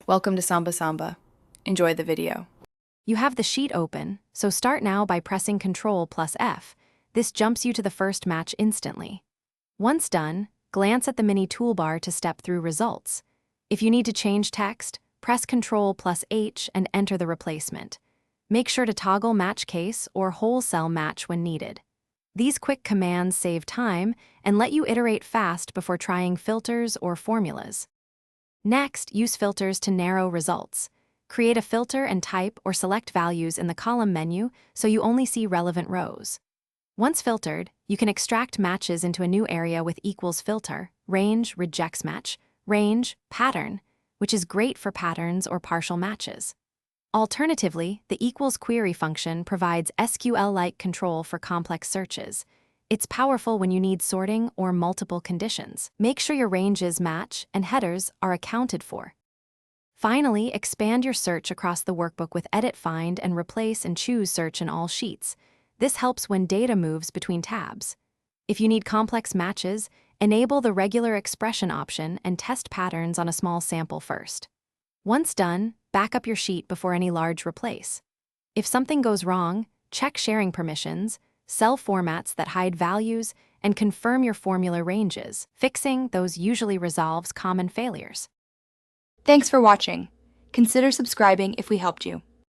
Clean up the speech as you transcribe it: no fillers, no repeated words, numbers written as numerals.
Welcome to Samba Samba. Enjoy the video. You have the sheet open, so start now by pressing Ctrl plus F. This jumps you to the first match instantly. Once done, glance at the mini toolbar to step through results. If you need to change text, press Ctrl plus H and enter the replacement. Make sure to toggle match case or whole cell match when needed. These quick commands save time and let you iterate fast before trying filters or formulas. Next, use filters to narrow results. Create a filter and type or select values in the column menu so you only see relevant rows. Once filtered, you can extract matches into a new area with equals filter, range rejects match, range pattern, which is great for patterns or partial matches. Alternatively, the equals query function provides SQL-like control for complex searches. It's powerful when you need sorting or multiple conditions. Make sure your ranges match and headers are accounted for. Finally, expand your search across the workbook with Edit, Find, and Replace and choose Search in all sheets. This helps when data moves between tabs. If you need complex matches, enable the regular expression option and test patterns on a small sample first. Once done, back up your sheet before any large replace. If something goes wrong, check sharing permissions, cell formats that hide values, and confirm your formula ranges. Fixing those usually resolves common failures. Thanks for watching. Consider subscribing if we helped you.